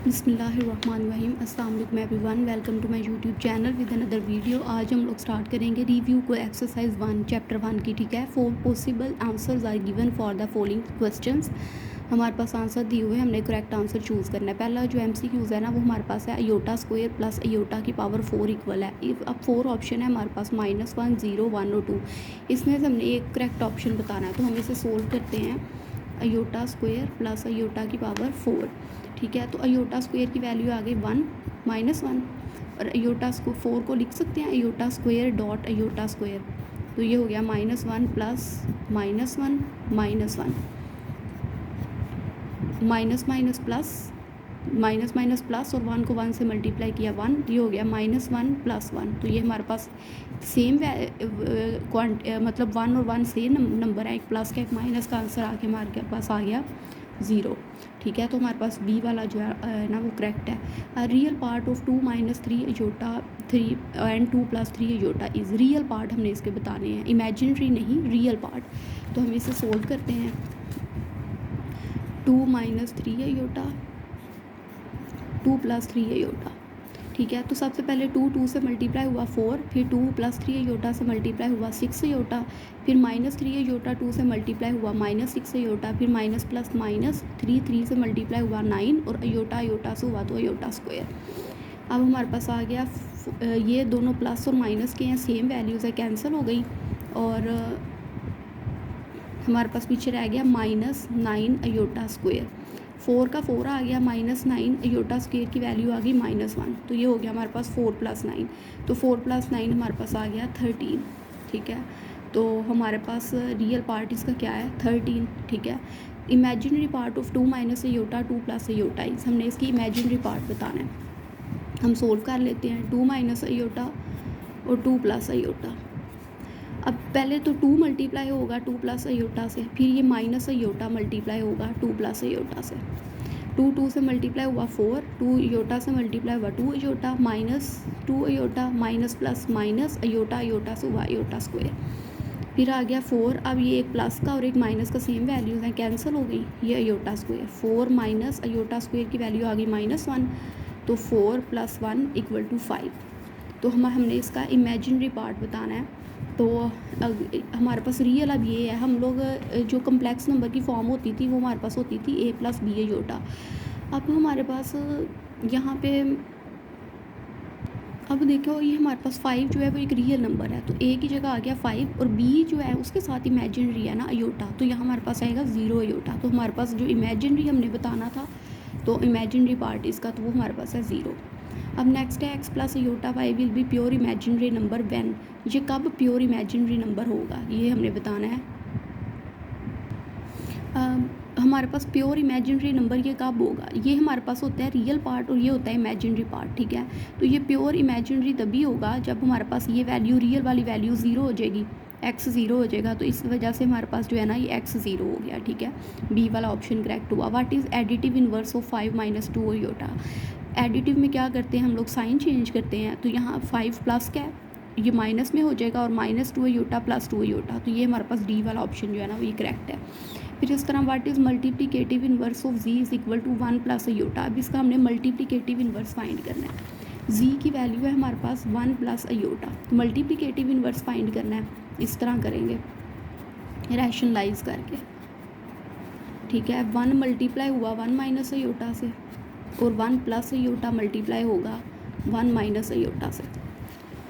बिस्मिल्लाहिर्रहमानिर्रहीम। अस्सलाम वालेकुम everyone, welcome to my YouTube channel with another video. आज हम लोग स्टार्ट करेंगे रिव्यू को एक्सरसाइज 1 चैप्टर 1 की। ठीक है, 4 possible answers are given for the following questions. हमारे पास आंसर दिए हुए हैं, हमने करेक्ट आंसर चूज़ करना है। पहला जो MCQs है ना, वो हमारे पास है अयोटा स्क्वायर प्लस अयोटा की पावर 4 इक्वल है। अब 4 ऑप्शन है हमारे पास, -1, 0, 1 और 2। इसमें से हमने एक करेक्ट ऑप्शन बताना है, तो हम इसे सोल्व करते हैं। अयोटा स्क्वायर प्लस अयोटा की पावर 4। ठीक है, तो अयोटा स्क्वायर की वैल्यू आ गई 1 -1, और अयोटा 4 को लिख सकते हैं iota square dot iota square. तो ये हो गया -1 plus -1 -1 minus minus plus minus minus plus, और 1 को 1 से मल्टीप्लाई किया 1, ये हो गया -1 प्लस 1। तो ये हमारे पास सेम मतलब 1 और 1 सेम नंबर है, एक प्लस का एक माइनस का आंसर आके हमारे पास आ गया 0। ठीक है, तो हमारे पास बी वाला जो है ना वो करेक्ट है। Real part of 2 - 3 iota 3 and 2 + 3 iota is. Real part हमने इसके बताने हैं, इमेजिनरी नहीं, रियल पार्ट। तो हम इसे सोल्व करते हैं। 2 - 3 अयोटा 2 + 3 अयोटा। ठीक है, तो सबसे पहले 2 से मल्टीप्लाई हुआ 4, फिर 2 + 3 अयोटा से मल्टीप्लाई हुआ 6 अयोटा, फिर -3 अयोटा 2 से मल्टीप्लाई हुआ -6 अयोटा, फिर माइनस प्लस माइनस 3 से मल्टीप्लाई हुआ 9, और अयोटा अयोटा से हुआ तो अयोटा स्क्वायर। अब हमारे पास आ गया ये दोनों प्लस और माइनस के हैं, सेम वैल्यूज़ है, कैंसिल हो गई, और हमारे पास पीछे रह गया -9 अयोटा स्क्वायर। 4 का 4 आ गया, -9 अयोटा स्क्वायर की वैल्यू आ गई -1। तो ये हो गया हमारे पास 4 + 9। तो 4 + 9 हमारे पास आ गया 13। ठीक है, तो हमारे पास रियल पार्ट इसका क्या है 13। ठीक है, imaginary part of 2 - iota 2 + iota is. हमने इसकी इमेजिनरी पार्ट बताना है, हम सोल्व कर लेते हैं। 2 - अयोटा और 2 + अयोटा। अब पहले तो 2 मल्टीप्लाई होगा 2 + अयोटा से, फिर ये माइनस अयोटा मल्टीप्लाई होगा 2 + अयोटा से। 2 से मल्टीप्लाई हुआ 4, 2 अयोटा से मल्टीप्लाई हुआ 2 iota, -2 iota, minus plus minus iota iota से हुआ अयोटा स्क्वायर। फिर आ गया 4, अब ये एक प्लस का और एक माइनस का सेम वैल्यूज़ हैं, कैंसिल हो गई, ये अयोटा स्क्वायर। 4 - अयोटा स्क्वायर की वैल्यू आ गई -1, तो 4 + 1 = 5। तो हमने इसका इमेजिनरी पार्ट बताना है। तो हमारे पास रियल अब ये है, हम लोग जो कम्प्लेक्स नंबर की फॉर्म होती थी वो हमारे पास होती थी a + b अयोटा। अब हमारे पास यहाँ पे अब देखो, ये हमारे पास 5 जो है वो एक रियल नंबर है, तो a की जगह आ गया 5, और b जो है उसके साथ इमेजिनरी है ना अयोटा, तो यहाँ हमारे पास आएगा 0 अयोटा। तो हमारे पास जो इमेजिनरी हमने बताना था, तो इमेजिनरी पार्ट इसका, तो वो हमारे पास है 0। अब नेक्स्ट है x + iota y will be pure imaginary number when. ये कब प्योर इमेजिनरी नंबर होगा, ये हमने बताना है। हमारे पास प्योर इमेजिनरी नंबर ये कब होगा, ये हमारे पास होता है रियल पार्ट और ये होता है इमेजिनरी पार्ट। ठीक है, तो ये प्योर इमेजिनरी तभी होगा जब हमारे पास ये वैल्यू, रियल वाली वैल्यू 0 हो जाएगी, x 0 हो जाएगा, तो इस वजह से हमारे पास जो है ना ये x 0 हो गया। ठीक है, बी वाला ऑप्शन करेक्ट हुआ। What is additive inverse of 5 - 2 iota. Additive में क्या करते हैं हम लोग, साइन चेंज करते हैं। तो यहाँ 5 प्लस क्या है, ये माइनस में हो जाएगा, और -2 अयोटा + 2 अयोटा। तो ये हमारे पास डी वाला ऑप्शन जो है ना वो ये करेक्ट है। फिर इस तरह what is multiplicative inverse of z = 1 + iota. अब इसका हमने मल्टीप्लिकेटिव इनवर्स फाइंड करना है। z की वैल्यू है हमारे पास 1 + अयोटा, तो मल्टीप्लिकेटिव इनवर्स फाइंड करना है, इस तरह करेंगे रैशनलाइज करके। ठीक है, 1 मल्टीप्लाई हुआ 1 - अयोटा से, और 1 + अयोटा मल्टीप्लाई होगा 1 - अयोटा से।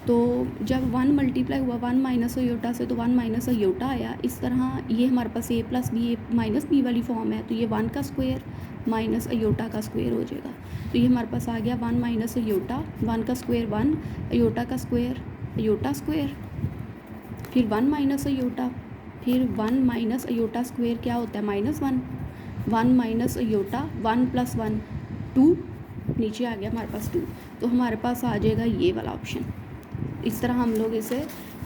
तो जब 1 मल्टीप्लाई हुआ 1 - अयोटा से, तो 1 - अयोटा आया। इस तरह ये हमारे पास a + b -b वाली फॉर्म है, तो ये 1 का स्क्वायर माइनस अयोटा का स्क्वायर हो जाएगा। तो ये हमारे पास आ गया 1 - अयोटा, 1 का स्क्वायर 1, अयोटा का स्क्वायर अयोटा स्क्वायर, फिर 1 - अयोटा, फिर 1 - अयोटा स्क्वायर क्या होता है -1, 1 - अयोटा 1 + 1 2, नीचे आ गया हमारे पास 2। तो हमारे पास आ जाएगा ये वाला ऑप्शन। इस तरह हम लोग इसे,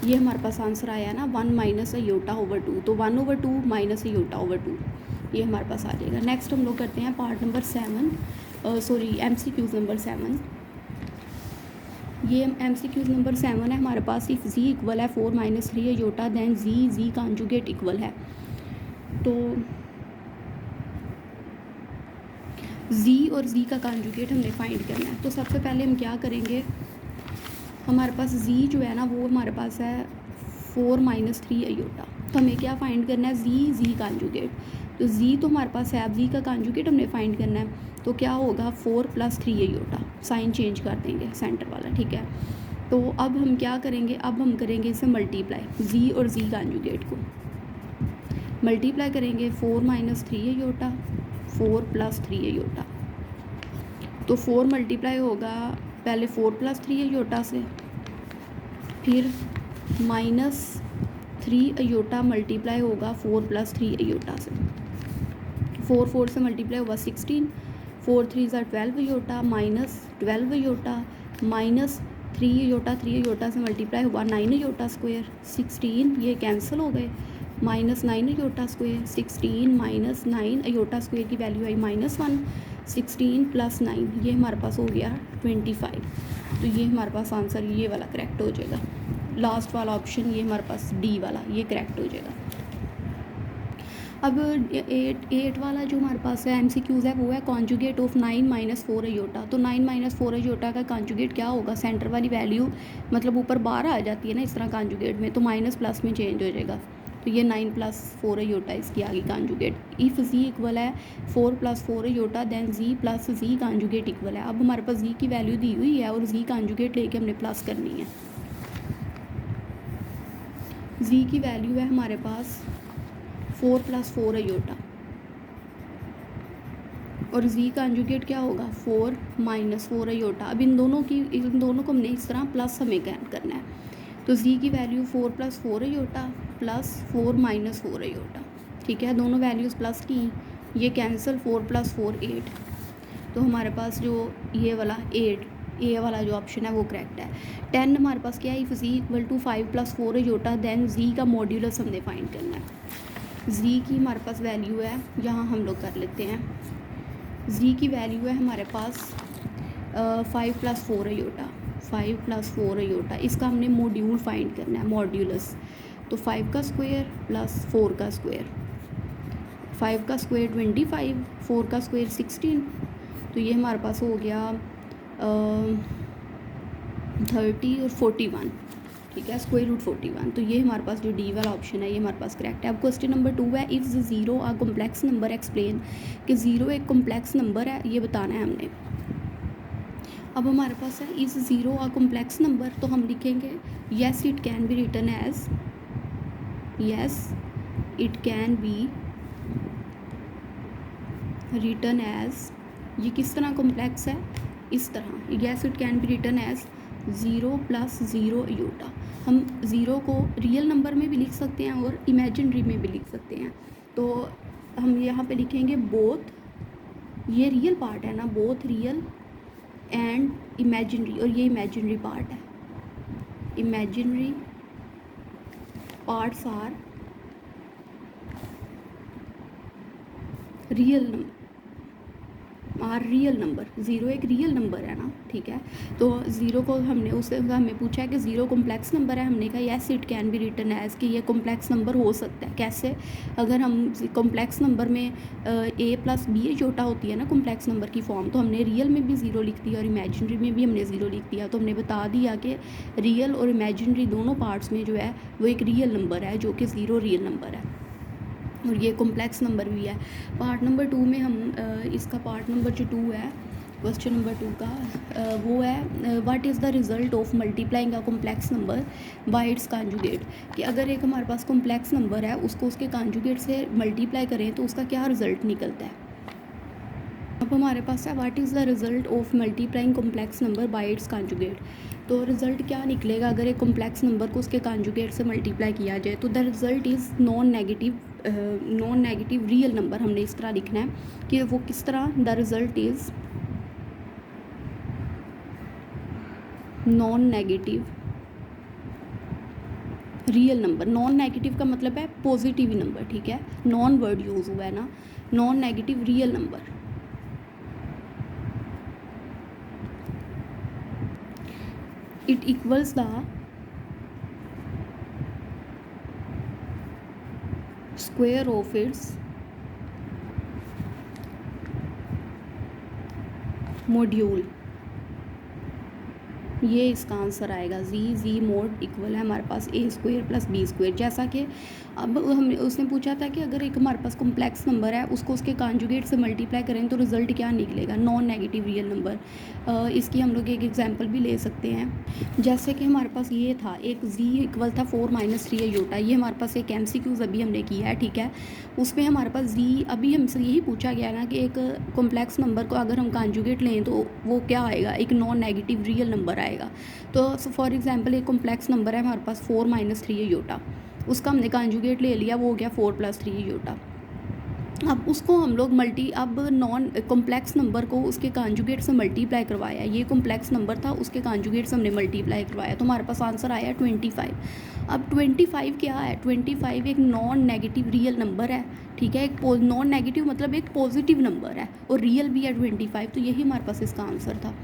ये हमारे पास आंसर आया ना 1 - अयोटा / 2, तो 1/2 - अयोटा / 2, ये हमारे पास आ जाएगा। नेक्स्ट हम लोग करते हैं पार्ट नंबर 7, MCQs नंबर 7। ये MCQs नंबर 7 है हमारे पास। इफ़ z इक्वल है 4 - 3 iota, then z conjugate equal है। तो जी और जी का कॉन्जुगेट हमने फाइंड करना है। तो सबसे पहले हम क्या करेंगे, हमारे पास जी जो है ना वो हमारे पास है 4 - 3 अयोटा। तो हमें क्या फाइंड करना है, जी कॉन्जुगेट। तो जी तो हमारे पास है, अब जी का कॉन्जुगेट हमने फाइंड करना है। तो क्या होगा 4 + 3 अयोटा, साइन चेंज कर देंगे सेंटर वाला, ठीक है। तो अब हम क्या करेंगे, अब हम करेंगे इसे मल्टीप्लाई, जी और जी कॉन्जुगेट को मल्टीप्लाई करेंगे। 4 - 3 अयोटा, 4 + 3 अयोटा। तो 4 मल्टीप्लाई होगा पहले 4 + 3 अयोटा से, फिर -3 अयोटा मल्टीप्लाई होगा 4 + 3 अयोटा से। 4 से मल्टीप्लाई होगा 16, 4 3 12 अयोटा, -12 अयोटा, -3 अयोटा, 3 अयोटा से मल्टीप्लाई हुआ 9 अयोटा स्क्वायर, 16 ये कैंसिल हो गए, -9 अयोटा स्क्वायर, 16 - 9 अयोटा स्क्वायर की वैल्यू आई -1, 16 + 9 ये हमारे पास हो गया 25। तो ये हमारे पास आंसर ये वाला करेक्ट हो जाएगा, लास्ट वाला ऑप्शन ये हमारे पास डी वाला ये करेक्ट हो जाएगा। अब 8 वाला जो हमारे पास है MCQs है वो है कॉन्जुगेट ऑफ 9 - 4 अयोटा। तो 9 - 4 अयोटा का कॉन्जुगेट क्या होगा, सेंटर वाली वैल्यू मतलब ऊपर 12 आ जाती है ना इस तरह कॉन्जुगेट में, तो माइनस प्लस में चेंज हो जाएगा। तो ये 9 + 4 अयोटा इसकी आगे कॉन्जुगेट। इफ़ जी इक्वल है 4 + 4 अयोटा देन जी + जी कॉन्जुगेट इक्वल है। अब हमारे पास जी की वैल्यू दी हुई है और जी कॉन्जुगेट लेके हमने प्लस करनी है। जी की वैल्यू है हमारे पास 4 + 4 अयोटा और जी कॉन्जुगेट क्या होगा 4 - 4 अयोटा। अब इन दोनों को हमने इस तरह प्लस हमें करना है। तो जी की वैल्यू 4 + 4 अयोटा प्लस 4 - 4 अयोटा, ठीक है। दोनों वैल्यूज़ प्लस की, ये कैंसिल, 4 + 4 8। तो हमारे पास जो ये वाला 8 ए वाला जो ऑप्शन है वो करेक्ट है। 10 हमारे पास क्या है, if G equal to 5 + 4 iota then G का मॉड्यूलस हमने फाइंड करना है। जी की हमारे पास वैल्यू है, यहाँ हम लोग कर लेते हैं। जी की वैल्यू है हमारे पास 5 + 4 अयोटा, 5 + 4 अयोटा। इसका हमने मॉड्यूल फाइंड करना है, मॉड्यूलस। तो 5 का स्क्वायर प्लस 4 का स्क्वायर, 5 का स्क्वायर 25, 4 का स्क्वायर 16। तो ये हमारे पास हो गया 30 और 41, ठीक है, √41। तो ये हमारे पास जो डी वाला ऑप्शन है ये हमारे पास करेक्ट है। अब क्वेश्चन नंबर 2 है, if zero a complex number explain, कि ज़ीरो एक कॉम्प्लेक्स नंबर है ये बताना है हमने। अब हमारे पास है is zero a complex number, तो हम लिखेंगे yes it can be written as, yes it can be written as, ये किस तरह कॉम्प्लेक्स है, इस तरह, yes it can be written as 0 + 0 iota. हम ज़ीरो को रियल नंबर में भी लिख सकते हैं और इमेजिनरी में भी लिख सकते हैं। तो हम यहाँ पे लिखेंगे बोथ, ये रियल पार्ट है ना, बोथ रियल एंड इमेजिनरी, और ये इमेजिनरी पार्ट है। Imaginary parts are real number. Zero एक रियल नंबर है ना, ठीक है। तो ज़ीरो को हमने उससे हमें पूछा है कि ज़ीरो कॉम्प्लेक्स नंबर है, हमने कहा yes it can be written as, कि ये कॉम्प्लेक्स नंबर हो सकता है। कैसे, अगर हम कॉम्प्लेक्स नंबर में a + b अयोटा होती है ना कॉम्प्लेक्स नंबर की फॉर्म, तो हमने रियल में भी ज़ीरो लिख दिया और इमेजिनरी में भी हमने ज़ीरो लिख दिया। तो हमने बता दिया कि रियल और इमेजिनरी दोनों पार्ट्स में जो है वो एक रियल नंबर है, जो कि ज़ीरो रियल नंबर है और ये कॉम्प्लेक्स नंबर भी है। पार्ट नंबर 2 में हम इसका पार्ट नंबर जो 2 है, क्वेश्चन नंबर 2 का वो है what is the result of multiplying a complex number by it's conjugate, कि अगर एक हमारे पास कॉम्प्लेक्स नंबर है उसको उसके कॉन्जुगेट से मल्टीप्लाई करें तो उसका क्या रिज़ल्ट निकलता है। अब हमारे पास है what is the result of multiplying complex number by it's conjugate. तो रिज़ल्ट क्या निकलेगा अगर एक कॉम्प्लेक्स नंबर को उसके कॉन्जुगेट से मल्टीप्लाई किया जाए। तो the result is non negative real number, हमने इस तरह लिखना है कि वो किस तरह, the result is non negative real number. Non negative का मतलब है पॉजिटिव नंबर, ठीक है, नॉन वर्ड यूज़ हुआ है ना, non negative real number. It equals the square of its module, ये इसका आंसर आएगा। जी मोड इक्वल है हमारे पास ए स्क्वायर प्लस बी स्क्वायर। जैसा कि अब हम उसने पूछा था कि अगर एक हमारे पास कॉम्प्लेक्स नंबर है उसको उसके कॉन्जुगेट से मल्टीप्लाई करें तो रिज़ल्ट क्या निकलेगा, नॉन नेगेटिव रियल नंबर। इसकी हम लोग एक एग्जांपल भी ले सकते हैं। जैसे कि हमारे पास ये था एक जी इक्वल था 4 - 3 आयोटा। ये हमारे पास एक MCQs अभी हमने किया है, ठीक है। उसमें हमारे पास जी अभी हमसे यही पूछा गया ना कि एक कॉम्प्लेक्स नंबर को अगर हम कॉन्जुगेट लें तो वो क्या आएगा, एक नॉन नेगेटिव रियल नंबर आएगा। तो फॉर एग्जांपल एक कॉम्प्लेक्स नंबर है हमारे पास 4 - 3 आयोटा, उसका हमने कॉन्जुगेट ले लिया, वो हो गया 4 + 3 आयोटा। अब उसको हम लोग अब नॉन कॉम्प्लेक्स नंबर को उसके कॉन्जुगेट से मल्टीप्लाई करवाया। ये कॉम्प्लेक्स नंबर था, उसके कॉन्जुगेट से हमने मल्टीप्लाई करवाया, तो हमारे पास आंसर आया 25। अब 25 क्या है, 25 एक नॉन नेगेटिव रियल नंबर है, ठीक है। एक नॉन नेगेटिव मतलब एक पॉजिटिव नंबर है और रियल भी है 25, तो यही हमारे पास इसका आंसर था।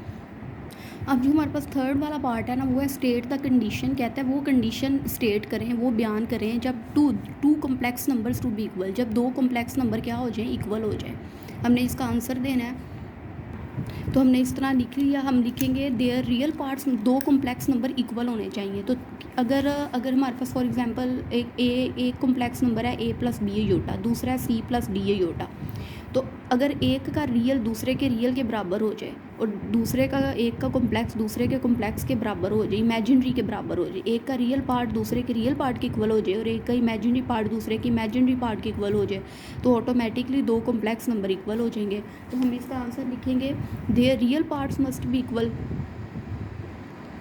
अब जो हमारे पास थर्ड वाला पार्ट है ना, वो है स्टेट द कंडीशन। कहता है वो कंडीशन स्टेट करें, वो बयान करें जब two complex numbers to be equal, जब दो कॉम्प्लेक्स नंबर क्या हो जाएं, इक्वल हो जाएं। हमने इसका आंसर देना है, तो हमने इस तरह लिख लिया। हम लिखेंगे देयर रियल पार्ट्स, दो कॉम्प्लेक्स नंबर इक्वल होने चाहिए। तो अगर हमारे पास फॉर एग्जांपल एक कॉम्प्लेक्स नंबर है a + b आयोटा, दूसरा है c + d आयोटा। तो अगर एक का रियल दूसरे के रियल के बराबर हो जाए और एक का कॉम्प्लेक्स दूसरे के कॉम्प्लेक्स के बराबर हो जाए, इमेजिनरी के बराबर हो जाए, एक का रियल पार्ट दूसरे के रियल पार्ट के इक्वल हो जाए और एक का इमेजिनरी पार्ट दूसरे के इमेजिनरी पार्ट के इक्वल हो जाए, तो ऑटोमेटिकली दो कॉम्प्लेक्स नंबर इक्वल हो जाएंगे। तो हम इसका आंसर लिखेंगे their real parts must be equal,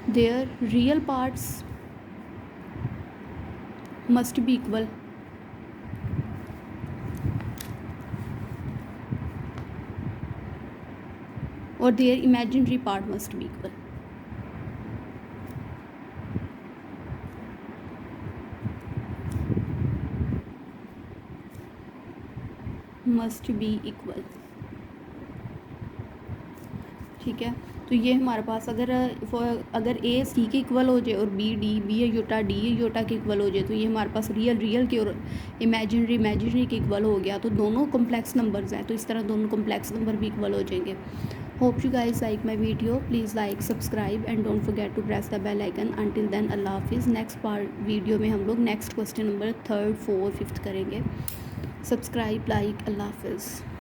their real parts must be equal और their imaginary part must be equal. Must be equal, ठीक है। तो ये हमारे पास अगर ए सी के इक्वल हो जाए और बी आयोटा डी आयोटा के इक्वल हो जाए, तो ये हमारे पास रियल के और इमेजिनरी के इक्वल हो गया, तो दोनों कॉम्प्लेक्स नंबर्स हैं, तो इस तरह दोनों कॉम्प्लेक्स नंबर भी इक्वल हो जाएंगे। Hope you guys like my video, please like subscribe and don't forget to press the bell icon. Until then अल्लाह हाफिज़। नेक्स्ट वीडियो में हम लोग next question number 3rd 4th 5th करेंगे। सब्सक्राइब, लाइक, अल्लाह हाफिज़।